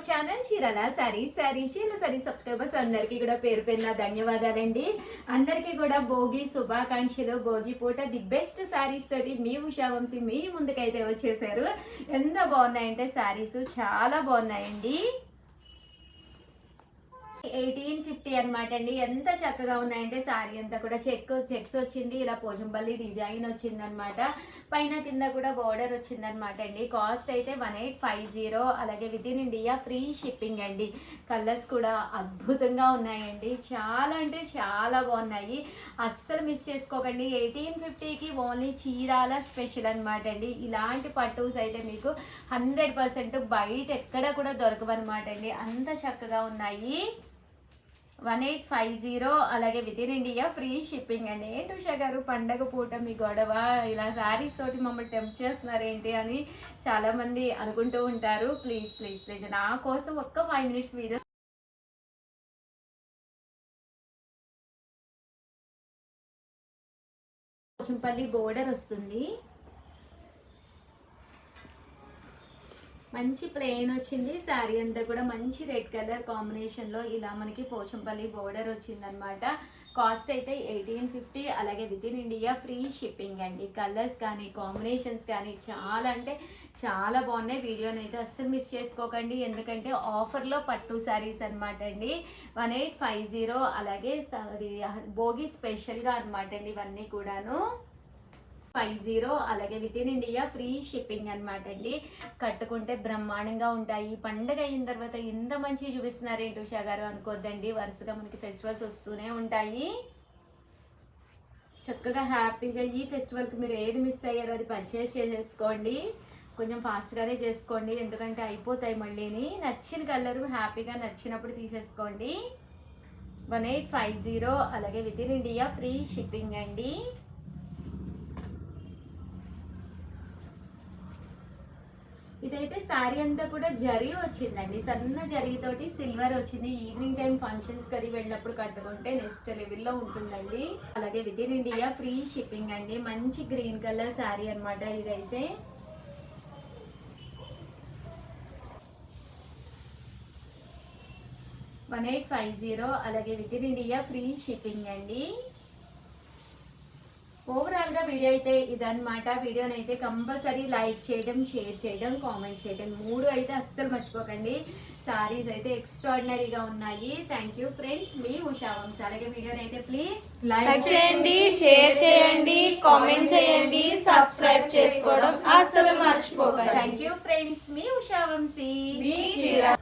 Channel చీరల sorry subscribers అందరికీ కూడా పేరు పేరున ధన్యవాదాలండి. అందరికీ కూడా భోగి శుభాకాంక్షలు. భోగి పూట ది బెస్ట్ సారీస్ తోటి మీ ఉషా వంశీ మీ ముందుకైతే వచ్చేసారు. ఎంత బాగున్నాయంటే సారీస్ చాలా బాగున్నాయండి. 1850 అనమాట అండి. ఎంత చక్కగా ఉన్నాయంటే సారీ అంతా కూడా చెక్స్ వచ్చింది, ఇలా పోచంపల్లి డిజైన్ వచ్చింది అనమాట. పైన కింద కూడా బోర్డర్ వచ్చింది అనమాట అండి. కాస్ట్ అయితే 1850. అలాగే with in India free shipping అండి. కలర్స్ కూడా అద్భుతంగా ఉన్నాయండి, చాలా అంటే చాలా బాగున్నాయి. అస్సలు మిస్ చేసుకోకండి. 1850కి ఓన్లీ చీరాల స్పెషల్ అనమాట అండి. ఇలాంటి పట్టుస్ అయితే మీకు 100% బయట ఎక్కడ కూడా దొరకవన్నమాట అండి. అంత చక్కగా ఉన్నాయి. 1850. అలాగే with in India free shipping అండి. ఏంటి ఉషా గారు పండగ పూట మీ గొడవ ఇలా శారీస్ తోటి మమ్మల్ని టెంప్ట్ చేస్తున్నారు ఏంటి అని చాలామంది అనుకుంటూ ఉంటారు. ప్లీజ్ నా కోసం ఒక్క 5 minutes వీడియో. పోచంపల్లి బోర్డర్ వస్తుంది, మంచి ప్లెయిన్ వచ్చింది. శారీ అంతా కూడా మంచి రెడ్ కలర్ కాంబినేషన్లో ఇలా మనకి పోచంపల్లి బోర్డర్ వచ్చింది అనమాట. కాస్ట్ అయితే 1850. అలాగే with in India free shipping అండి. కలర్స్ కానీ కాంబినేషన్స్ కానీ చాలా అంటే చాలా బాగున్నాయి. వీడియోని అయితే అస్సలు మిస్ చేసుకోకండి, ఎందుకంటే ఆఫర్లో పట్టు శారీస్ అనమాట అండి. 1850. అలాగే భోగి స్పెషల్గా అనమాట అండి ఇవన్నీ కూడాను. 50. అలాగే with in India free shipping అనమాట అండి. కట్టుకుంటే బ్రహ్మాండంగా ఉంటాయి. పండగ అయిన తర్వాత ఇంత మంచి చూపిస్తున్నారు ఏంటి ఉషా గారు అనుకోద్దండి. వరుసగా మనకి ఫెస్టివల్స్ వస్తూనే ఉంటాయి. చక్కగా హ్యాపీగా ఈ ఫెస్టివల్కి మీరు ఏది మిస్ అయ్యారో అది పర్చేస్ చేసేసుకోండి. కొంచెం ఫాస్ట్గానే చేసుకోండి, ఎందుకంటే అయిపోతాయి మళ్ళీని. నచ్చిన కలరు హ్యాపీగా నచ్చినప్పుడు తీసేసుకోండి. 1850. అలాగే with in India free shipping అండి. ఇదైతే శారీ అంతా కూడా జరీ వచ్చిందండి, సన్న జరీతోటి సిల్వర్ వచ్చింది. ఈవినింగ్ టైం ఫంక్షన్స్ కది వెళ్ళినప్పుడు కట్టుకుంటే నెక్స్ట్ లెవెల్లో ఉంటుందండి. అలాగే with in India free shipping అండి. మంచి గ్రీన్ కలర్ శారీ అనమాట ఇదైతే. $1850. అలాగే with in India free shipping అండి. ఓవరాల్ గా వీడియో అయితే ఇదన్నమాట. వీడియోని అయితే కంపల్సరీ లైక్ చేయడం, షేర్ చేయడం, కామెంట్ చేయడం 3 అయితే అస్సలు మర్చిపోకండి. సారీస్ అయితే ఎక్స్ట్రాడినరీగా ఉన్నాయి. థ్యాంక్ యూ ఫ్రెండ్స్, మీ ఉషా వంశీ. అలాగే వీడియోని అయితే ప్లీజ్ లైక్ చేయండి, షేర్ చేయండి, కామెంట్ చేయండి, సబ్స్క్రైబ్ చేసుకోవడం అస్సలు మర్చిపోకండి. థ్యాంక్ యూ ఫ్రెండ్స్, మీ ఉషా వంశీ.